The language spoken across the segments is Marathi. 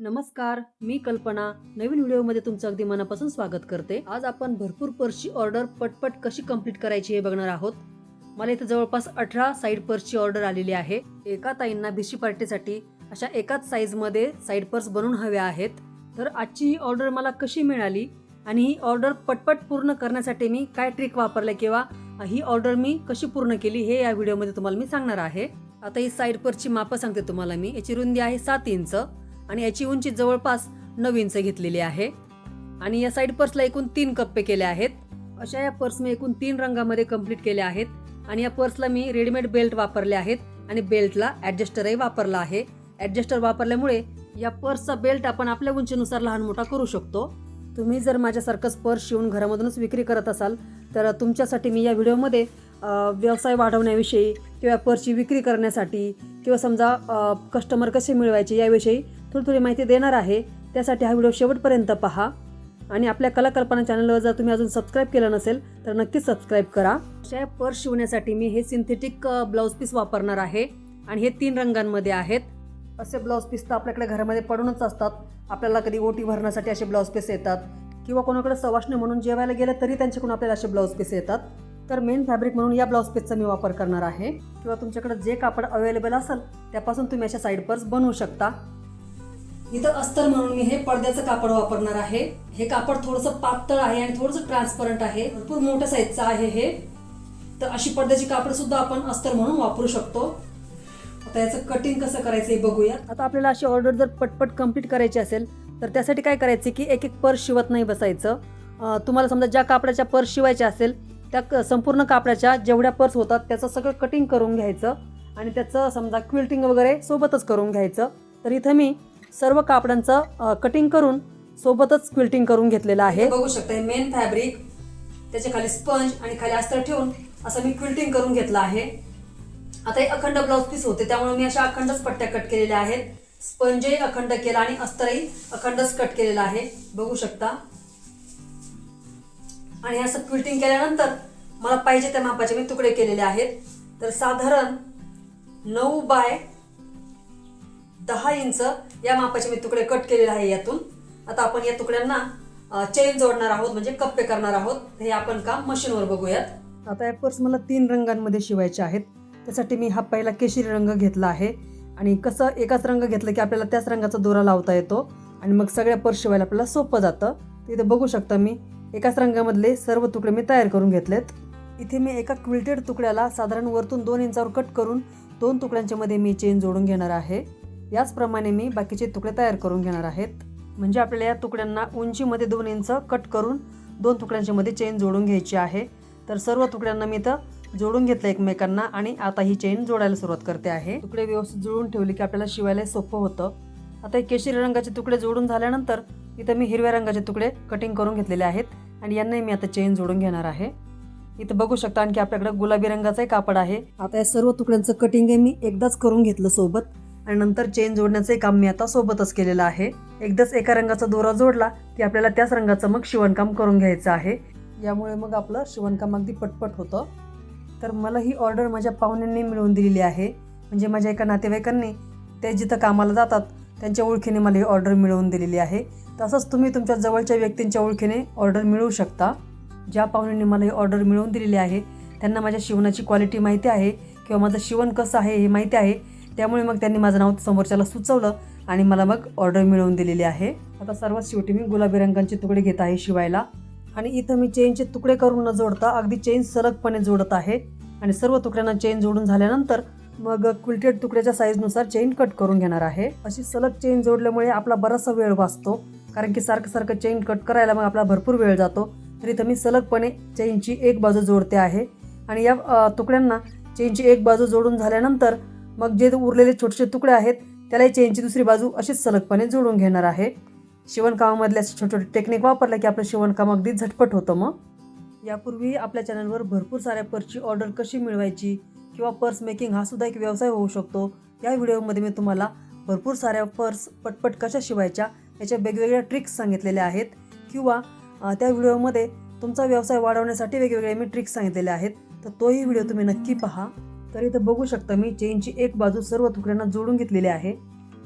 नमस्कार, मी कल्पना नवीन व्हिडिओमध्ये तुमचं अगदी मनापासून स्वागत करते। आज आपण भरपूर पर्सची ऑर्डर पटपट कशी कंप्लीट करायची हे बघणार आहोत। मला इथे जवळपास 18 साइड पर्सची ऑर्डर आलेली आहे। एका ताईंना भिशी पार्टीसाठी अशा एकाच साईजमध्ये साइड पर्स बनवून हव्या आहेत। तर आजची ही ऑर्डर मला कशी मिळाली आणि ही ऑर्डर पटपट पूर्ण करण्यासाठी मी काय ट्रिक वापरले किंवा ही ऑर्डर मी कशी पूर्ण केली हे या व्हिडिओमध्ये तुम्हाला मी सांगणार आहे। आता ही साइड पर्सची माप सांगते तुम्हाला मी। याची रुंदी आहे 7 इंच आणि याची उंची जवळपास 9 इंच घेतलेली आहे आणि या साइड पर्सला एकूण 3 कप्पे केले आहेत। अशा या पर्स मी एकूण 3 रंगामध्ये कंप्लीट केले आहेत आणि या पर्सला मी रेडीमेड बेल्ट वापरले आहेत आणि बेल्टला ॲडजस्टरही वापरला आहे। ॲडजस्टर वापरल्यामुळे या पर्सचा बेल्ट आपण आपल्या उंचीनुसार लहान मोठा करू शकतो। तुम्ही जर माझ्यासारखंच पर्स शिवून घरामधूनच विक्री करत असाल तर तुमच्यासाठी मी या व्हिडिओमध्ये व्यवसाय वाढवण्याविषयी किंवा पर्सची विक्री करण्यासाठी किंवा समजा कस्टमर कसे मिळवायचे याविषयी थोडी माहिती देणार आहे। त्यासाठी हा व्हिडिओ शेवटपर्यंत पहा आणि आपल्या कलाकल्पना चॅनलवर जर तुम्ही अजून सबस्क्राईब केलं नसेल तर नक्कीच सबस्क्राईब करा। अशा पर्स शिवण्यासाठी मी हे सिंथेटिक ब्लाउज पीस वापरणार आहे आणि हे 3 रंगांमध्ये आहेत। असे ब्लाउज पीस तर आपल्याकडे घरामध्ये पडूनच असतात। आपल्याला कधी ओटी भरण्यासाठी असे ब्लाउज पीस येतात किंवा कोणाकडे सवाष्णी म्हणून जेवायला गेलं तरी त्यांच्याकडून आपल्याला असे ब्लाउज पीस येतात। तर मेन फॅब्रिक म्हणून या ब्लाउज पीसचा मी वापर करणार आहे किंवा तुमच्याकडे जे कापड अवेलेबल असेल त्यापासून तुम्ही अशा साइड पर्स बनवू शकता। इथं अस्तर म्हणून मी हे पडद्याचं कापड वापरणार आहे। हे कापड थोडंसं पातळ आहे आणि थोडंसं ट्रान्सपरंट आहे, भरपूर मोठ्या साईजचं आहे हे। तर अशी पडद्याची कापड सुद्धा आपण अस्तर म्हणून वापरू शकतो। आता याचं कटिंग कसं करायचं हे बघूया। आता आपल्याला अशी ऑर्डर जर पटपट कंप्लीट करायची असेल तर त्यासाठी काय करायचं की एक पर्स शिवत नाही बसायचं। तुम्हाला समजा ज्या कापडाच्या पर्स शिवायच्या असेल त्या संपूर्ण कापडाच्या जेवढ्या पर्स होतात त्याचं सगळं कटिंग करून घ्यायचं आणि त्याचं समजा क्विल्टिंग वगैरे सोबतच करून घ्यायचं। तर इथं मी सर्व कापडांचं कटिंग करून सोबतच क्विल्टिंग करून घेतलेलं आहे। बघू शकता हे मेन फॅब्रिक, त्याच्या खाली स्पंज आणि खाली अस्तर ठेवून असं मी क्विल्टिंग करून घेतलं आहे। आता हे अखंड ब्लाउज पीस होते त्यामुळे मी अशा अखंडच पट्ट्या कट केलेल्या आहेत। स्पंजही अखंड केला आणि अस्तरही अखंडच कट केलेला आहे, बघू शकता। आणि असं क्विल्टिंग केल्यानंतर मला पाहिजे त्या मापाचे मी तुकडे केलेले आहेत। तर साधारण 9 बाय 10 इंच या मापाचे मी तुकडे कट केलेले आहे यातून। आता आपण या तुकड्यांना चेन जोडणार आहोत, म्हणजे कप्पे करणार आहोत। हे आपण काम मशीनवर बघूयात। आता या पर्स मला 3 रंगांमध्ये शिवायचे आहेत। त्यासाठी मी हा पहिला केशरी रंग घेतला आहे आणि कसं एकाच रंग घेतलं की आपल्याला त्याच रंगाचा दोरा लावता येतो आणि मग सगळ्या पर्स शिवायला आपल्याला सोपं जातं। इथे बघू शकता मी एकाच रंगामधले सर्व तुकडे मी तयार करून घेतलेत। इथे मी एका क्विल्टेड तुकड्याला साधारण वरतून 2 इंचावर कट करून 2 तुकड्यांच्या मध्ये मी चेन जोडून घेणार आहे। याचप्रमाणे मी बाकीचे तुकडे तयार करून घेणार आहेत। म्हणजे आपल्याला या तुकड्यांना उंचीमध्ये 2 इंच कट करून 2 तुकड्यांच्या मध्ये चेन जोडून घ्यायची आहे। तर सर्व तुकड्यांना मी इथं जोडून घेतलं एकमेकांना आणि आता ही चेन जोडायला सुरुवात करते आहे। तुकडे व्यवस्थित जोडून ठेवले की आपल्याला शिवायला सोपं होतं। आता हे केशरी रंगाचे तुकडे जोडून झाल्यानंतर इथं मी हिरव्या रंगाचे तुकडे कटिंग करून घेतलेले आहेत आणि यांनाही मी आता चेन जोडून घेणार आहे। इथं बघू शकता आणखी आपल्याकडे गुलाबी रंगाचं कापड आहे। आता या सर्व तुकड्यांचं कटिंग मी एकदाच करून घेतलं सोबत आणि नंतर चेन जोडण्याचे काम मी आता सोबतच केलेलं आहे। एकदाच एका रंगाचा दोरा जोडला की आपल्याला त्याच रंगाचं मग शिवणकाम करून घ्यायचं आहे। यामुळे मग आपलं शिवणकाम अगदी पटपट होतं। तर मला ही ऑर्डर माझ्या पाहुण्यांनी मिळवून दिलेली आहे, म्हणजे माझ्या एका नातेवाईकांनी ते जिथं कामाला जातात त्यांच्या ओळखीने मला ही ऑर्डर मिळवून दिलेली आहे। तसंच तुम्ही तुमच्या जवळच्या व्यक्तींच्या ओळखीने ऑर्डर मिळवू शकता। ज्या पाहुण्यांनी मला ही ऑर्डर मिळवून दिलेली आहे त्यांना माझ्या शिवणाची क्वालिटी माहिती आहे किंवा माझं शिवण कसं आहे हे माहिती आहे, त्यामुळे मग त्यांनी माझं नाव समोरच्याला सुचवलं आणि मला मग ऑर्डर मिळवून दिलेली आहे। आता सर्वात शेवटी मी गुलाबी रंगाचे तुकडे घेत आहे शिवायला आणि इथं मी चेनचे तुकडे करून न जोडता अगदी चेन सलगपणे जोडत आहे आणि सर्व तुकड्यांना चेन जोडून झाल्यानंतर मग क्विल्टेड तुकड्याच्या साईजनुसार चेन कट करून घेणार आहे। अशी सलग चेन जोडल्यामुळे आपला बराचसा वेळ वाचतो, कारण की सारखं चेन कट करायला मग आपला भरपूर वेळ जातो। तर इथं मी सलगपणे चेनची एक बाजू जोडते आहे आणि या तुकड्यांना चेनची एक बाजू जोडून झाल्यानंतर मग जे उरलेले छोटे तुकडे आहेत त्यालाही चेनची दुसरी बाजू अशीच सलगपणे जोडून घेणार आहे। शिवणकामामधले छोटे छोटे टेक्निक वापरले की आपलं शिवणकाम अगदी झटपट होतं। मग यापूर्वी आपल्या चॅनलवर भरपूर साऱ्या पर्सची ऑर्डर कशी मिळवायची किंवा पर्स मेकिंग हा सुद्धा एक व्यवसाय होऊ शकतो या व्हिडिओमध्ये मी तुम्हाला भरपूर साऱ्या पर्स पटपट कशा शिवायच्या याच्या वेगवेगळ्या ट्रिक्स सांगितलेल्या आहेत किंवा त्या व्हिडिओमध्ये तुमचा व्यवसाय वाढवण्यासाठी वेगवेगळे मी ट्रिक्स सांगितलेले आहेत। तर तोही व्हिडिओ तुम्ही नक्की पहा। तर इथं बघू शकता मी चेनची एक बाजू सर्व तुकड्यांना जोडून घेतलेली आहे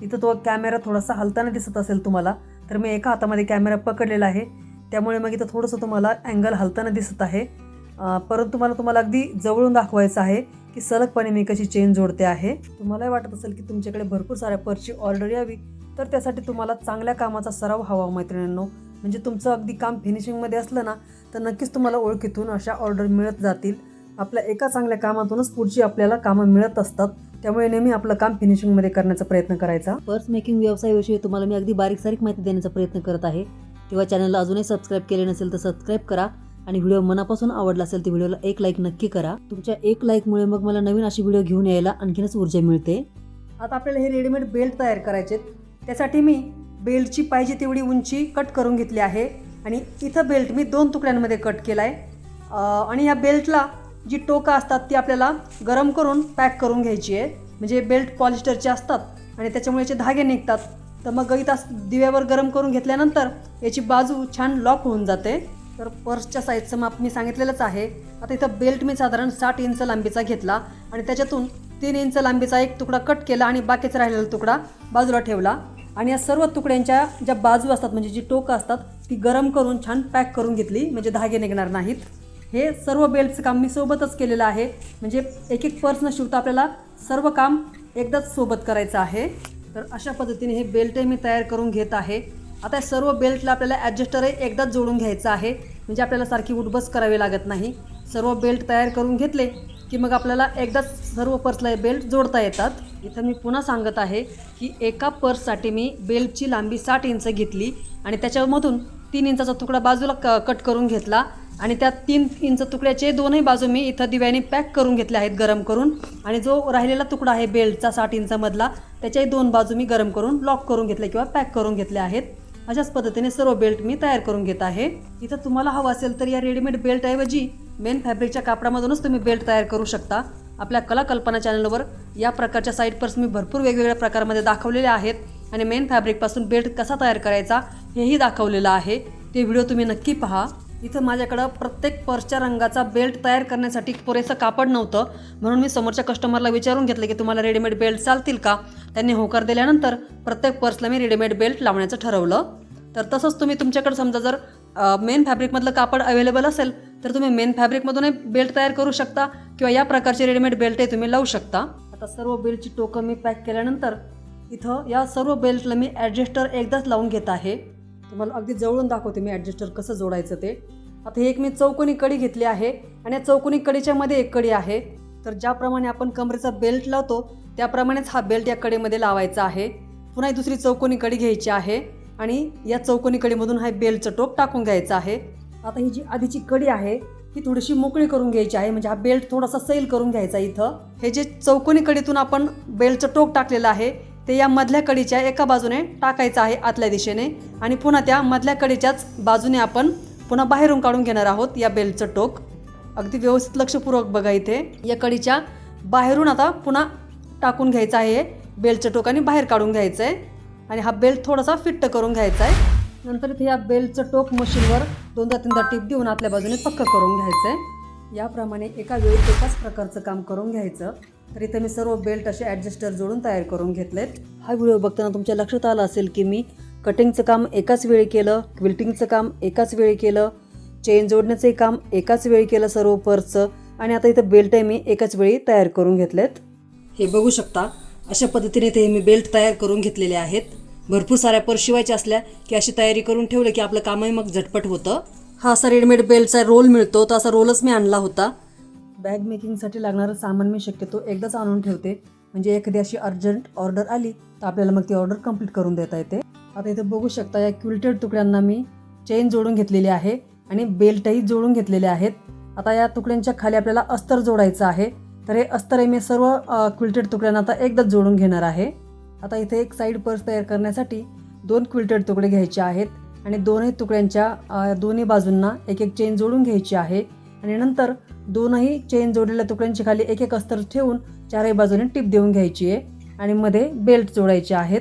इथं तो कॅमेरा थोडासा हलताना दिसत असेल तुम्हाला, तर मी एका हातामध्ये कॅमेरा पकडलेला आहे, त्यामुळे मग इथं थोडंसं तुम्हाला अँगल हलताना दिसत आहे. परंतु तुम्हाला अगदी जवळून दाखवायचं आहे की सलगपणे मी कशी चेन जोडते आहे. तुम्हालाही वाटत असेल की तुमच्याकडे भरपूर साऱ्या पर्सची ऑर्डर यावी, तर त्यासाठी तुम्हाला चांगल्या कामाचा सराव हवा मैत्रिणींनो. म्हणजे तुमचं अगदी काम फिनिशिंगमध्ये असलं ना, तर नक्कीच तुम्हाला ओळखीतून अशा ऑर्डर मिळत जातील. आपल्या एका चांगल्या कामातूनच पुढची आपल्याला कामं मिळत असतात, त्यामुळे नेहमी आपलं काम फिनिशिंगमध्ये करण्याचा प्रयत्न करायचा. पर्स मेकिंग व्यवसायाविषयी तुम्हाला मी अगदी बारीक सारीक माहिती देण्याचा प्रयत्न करत आहे. तेव्हा चॅनलला अजूनही सबस्क्राईब केले नसेल तर सबस्क्राईब करा आणि व्हिडिओ मनापासून आवडला असेल तर व्हिडिओला एक लाईक नक्की करा. तुमच्या एक लाईकमुळे मग मला नवीन अशी व्हिडिओ घेऊन यायला आणखीनच ऊर्जा मिळते. आता आपल्याला हे रेडीमेड बेल्ट तयार करायचे, त्यासाठी मी बेल्टची पाहिजे तेवढी उंची कट करून घेतली आहे आणि इथं बेल्ट मी 2 तुकड्यांमध्ये कट केला आहे. आणि या बेल्टला जी टोकं असतात ती आपल्याला गरम करून पॅक करून घ्यायची आहे. म्हणजे बेल्ट पॉलिस्टरचे असतात आणि त्याच्यामुळे याचे धागे निघतात. तर मग इथं दिव्यावर गरम करून घेतल्यानंतर याची बाजू छान लॉक होऊन जाते. तर पर्सच्या साईजचं माप मी सांगितलेलंच आहे. आता इथं बेल्ट मी साधारण 60 इंच लांबीचा घेतला आणि त्याच्यातून 3 इंच लांबीचा एक तुकडा कट केला आणि बाकीचा राहिलेला तुकडा बाजूला ठेवला. आणि या सर्व तुकड्यांच्या ज्या बाजू असतात म्हणजे जी टोकं असतात ती गरम करून छान पॅक करून घेतली, म्हणजे धागे निघणार नाहीत. हे सर्व बेल्टचं काम मी सोबतच केलेलं आहे. म्हणजे एक एक पर्स न शिवता आपल्याला सर्व काम एकदाच सोबत करायचं आहे. तर अशा पद्धतीने हे बेल्टही मी तयार करून घेत आहे. आता सर्व बेल्टला आपल्याला ॲडजस्टरही एकदाच जोडून घ्यायचं आहे, म्हणजे आपल्याला सारखी उठबस करावी लागत नाही. सर्व बेल्ट तयार करून घेतले की मग आपल्याला एकदाच सर्व पर्सला बेल्ट जोडता येतात. इथं मी पुन्हा सांगत आहे की एका पर्ससाठी मी बेल्टची लांबी 60 इंच घेतली आणि त्याच्यामधून 3 इंचाचा तुकडा बाजूला कट करून घेतला आणि त्या 3 इंच तुकड्याचे दोनही बाजू मी इथं दिव्याने पॅक करून घेतले आहेत गरम करून. आणि जो राहिलेला तुकडा आहे बेल्टचा 60 इंचामधला त्याच्याही 2 बाजू मी गरम करून लॉक करून घेतले किंवा पॅक करून घेतले आहेत. अशाच पद्धतीने सर्व बेल्ट मी तयार करून घेत आहे. इथं तुम्हाला हवं असेल तर या रेडीमेड बेल्टऐवजी मेन फॅब्रिकच्या कापडामधूनच तुम्ही बेल्ट तयार करू शकता. आपल्या कलाकल्पना चॅनलवर या प्रकारच्या साईड पर्स मी भरपूर वेगवेगळ्या प्रकारामध्ये दाखवलेले आहेत आणि मेन फॅब्रिकपासून बेल्ट कसा तयार करायचा हेही दाखवलेलं आहे. ते व्हिडिओ तुम्ही नक्की पहा. इथं माझ्याकडं प्रत्येक पर्सच्या रंगाचा बेल्ट तयार करण्यासाठी पुरेसं कापड नव्हतं, म्हणून मी समोरच्या कस्टमरला विचारून घेतलं की तुम्हाला रेडीमेड बेल्ट चालतील का. त्यांनी होकार दिल्यानंतर प्रत्येक पर्सला मी रेडीमेड बेल्ट लावण्याचं ठरवलं. तर तसंच तुम्ही तुमच्याकडे समजा जर मेन फॅब्रिकमधलं कापड अवेलेबल असेल तर तुम्ही मेन फॅब्रिकमधूनही बेल्ट तयार करू शकता किंवा या प्रकारचे रेडीमेड बेल्टही तुम्ही लावू शकता. आता सर्व बेल्टची टोकं मी पॅक केल्यानंतर इथं या सर्व बेल्टला मी ॲडजस्टर एकदाच लावून घेत आहे. तुम्हाला अगदी जवळून दाखवते मी ॲडजस्टर कसं जोडायचं ते. आता हे एक मी चौकोनी कडी घेतली आहे आणि या चौकोनी कडीच्या मध्ये एक कडी आहे. तर ज्याप्रमाणे आपण कमरेचा बेल्ट लावतो त्याप्रमाणेच हा बेल्ट या कडेमध्ये लावायचा आहे. पुन्हा दुसरी चौकोनी कडी घ्यायची आहे आणि या चौकोनी कडीमधून हा बेल्टचं टोक टाकून घ्यायचं आहे. आता ही जी आधीची कडी आहे ही थोडीशी मोकळी करून घ्यायची आहे, म्हणजे हा बेल्ट थोडासा सैल करून घ्यायचा. इथं हे जे चौकोनी कडीतून आपण बेल्टचं टोक टाकलेलं आहे ते या मधल्या कडीच्या एका बाजूने टाकायचं आहे आतल्या दिशेने आणि पुन्हा त्या मधल्या कडीच्याच बाजूने आपण पुन्हा बाहेरून काढून घेणार आहोत या बेल्टचं टोक. अगदी व्यवस्थित लक्षपूर्वक बघा. इथे या कडीच्या बाहेरून आता पुन्हा टाकून घ्यायचं आहे बेल्टचं टोक आणि बाहेर काढून घ्यायचं आहे आणि हा बेल्ट थोडासा फिट्ट करून घ्यायचा आहे. नंतर इथे या बेल्टचं टोक मशीनवर 2-3 टिप देऊन आतल्या बाजूने पक्क करून घ्यायचं आहे. याप्रमाणे एका वेळी एकाच प्रकारचं काम करून घ्यायचं. तर इथे मी सर्व बेल्ट असे ॲडजस्टर जोडून तयार करून घेतलेत. हा व्हिडिओ बघताना तुमच्या लक्षात आलं असेल की मी कटिंगचं काम एकाच वेळी केलं, क्विल्टिंगचं काम एकाच वेळी केलं, चेन जोडण्याचंही काम एकाच वेळी केलं सर्व पर्सचं आणि आता इथं बेल्टही मी एकाच वेळी तयार करून घेतलेत. हे बघू शकता अशा पद्धतीने ते मी बेल्ट तयार करून घेतलेले आहेत. भरपूर साऱ्या पर्स शिवायच्या असल्या की अशी तयारी करून ठेवलं की आपलं कामही मग झटपट होतं. हा असा रेडीमेड बेल्टचा रोल मिळतो, तर असा रोलच मी आणला होता. बॅग मेकिंगसाठी लागणारं सामान मी शक्यतो एकदाच आणून ठेवते, म्हणजे एखादी अशी अर्जंट ऑर्डर आली तर आपल्याला मग ती ऑर्डर कंप्लीट करून देता येते. आता इथे बघू शकता या क्विल्टेड तुकड्यांना मी चेन जोडून घेतलेली आहे आणि बेल्टही जोडून घेतलेले आहेत. आता या तुकड्यांच्या खाली आपल्याला अस्तर जोडायचं आहे. तर हे अस्तर मी सर्व क्विल्टेड तुकड्यांना आता एकदाच जोडून घेणार आहे. आता इथे एक साईड पर्स तयार करण्यासाठी 2 क्विल्टेड तुकडे घ्यायचे आहेत आणि दोन्ही तुकड्यांच्या दोन्ही बाजूंना एक एक चेन जोडून घ्यायची आहे आणि नंतर दोनही चेन जोडलेल्या तुकड्यांच्या खाली एक एक अस्तर ठेवून चारही बाजूने टिप देऊन घ्यायची आहे आणि मध्ये बेल्ट जोडायचे आहेत.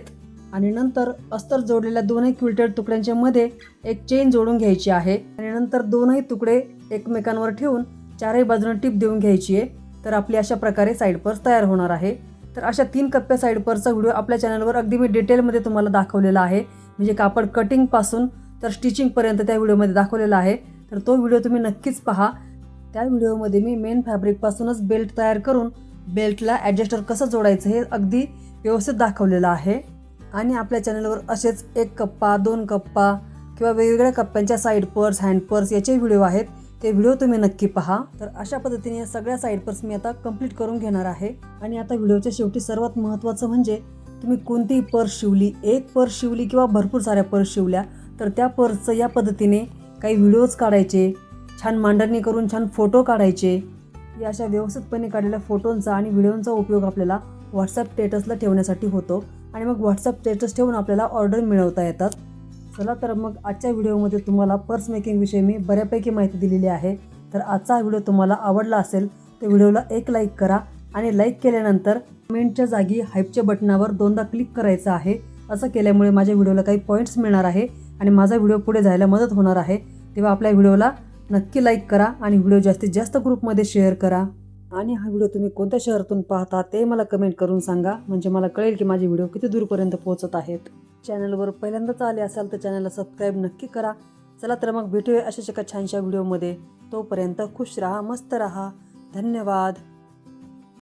आणि नंतर अस्तर जोडलेल्या दोन्ही क्विल्टेड तुकड्यांच्या मध्ये एक चेन जोडून घ्यायची आहे आणि नंतर दोनही तुकडे एकमेकांवर ठेवून चारही बाजूने टिप देऊन घ्यायची आहे. तर आपली अशा प्रकारे साईड पर्स तयार होणार आहे. तर अशा 3 कप्प्या साईड पर्सचा व्हिडिओ आपल्या चॅनलवर अगदी मी डिटेलमध्ये तुम्हाला दाखवलेला आहे. म्हणजे कापड कटिंगपासून तर स्टिचिंगपर्यंत त्या व्हिडिओमध्ये दाखवलेला आहे. तर तो व्हिडिओ तुम्ही नक्कीच पहा. त्या व्हिडिओमध्ये मी मेन फॅब्रिकपासूनच बेल्ट तयार करून बेल्टला ॲडजस्टर कसं जोडायचं हे अगदी व्यवस्थित दाखवलेलं आहे. आणि आपल्या चॅनलवर असेच 1 कप्पा 2 कप्पा किंवा वेगवेगळ्या कप्प्यांच्या साईड पर्स हँड पर्स याचे व्हिडिओ आहेत. ते व्हिडिओ तुम्ही नक्की पहा. तर अशा पद्धतीने या सगळ्या साईड पर्स मी आता कंप्लीट करून घेणार आहे. आणि आता व्हिडिओच्या शेवटी सर्वात महत्त्वाचं म्हणजे तुम्ही कोणतीही पर्स शिवली, एक पर्स शिवली किंवा भरपूर साऱ्या पर्स शिवल्या तर त्या पर्सचं या पद्धतीने काही व्हिडिओज काढायचे, छान मांडणी करून छान फोटो काढायचे. या अशा व्यवस्थितपणे काढलेल्या फोटोंचा आणि व्हिडिओंचा उपयोग आपल्याला व्हॉट्सअप स्टेटसला ठेवण्यासाठी होतो. आणि मग व्हॉट्सअप स्टेटस ठेवून आपल्याला ऑर्डर मिळवता येतात. चला तर मग आजच्या व्हिडिओमध्ये तुम्हाला पर्स मेकिंगविषयी मी बऱ्यापैकी माहिती दिलेली आहे. तर आजचा व्हिडिओ तुम्हाला आवडला असेल तर व्हिडिओला एक लाईक करा. आणि लाईक केल्यानंतर कमेंटच्या जागी हाईपच्या बटनावर 2दा क्लिक करायचं आहे. असं केल्यामुळे माझ्या व्हिडिओला काही पॉईंट्स मिळणार आहे आणि माझा व्हिडिओ पुढे जायला मदत होणार आहे. तेव्हा आपल्या व्हिडिओला नक्की लाईक करा आणि व्हिडिओ जास्तीत जास्त ग्रुपमध्ये शेअर करा. आणि हा व्हिडिओ तुम्ही कोणत्या शहरातून पाहता ते मला कमेंट करून सांगा. म्हणजे मला कळेल की माझे व्हिडिओ किती दूरपर्यंत पोहोचत आहेत. चॅनलवर पहिल्यांदाच आले असाल तर चॅनलला सबस्क्राईब नक्की करा. चला तर मग भेटूया अशाच एका छानशा व्हिडिओमध्ये. तोपर्यंत खुश राहा, मस्त राहा. धन्यवाद.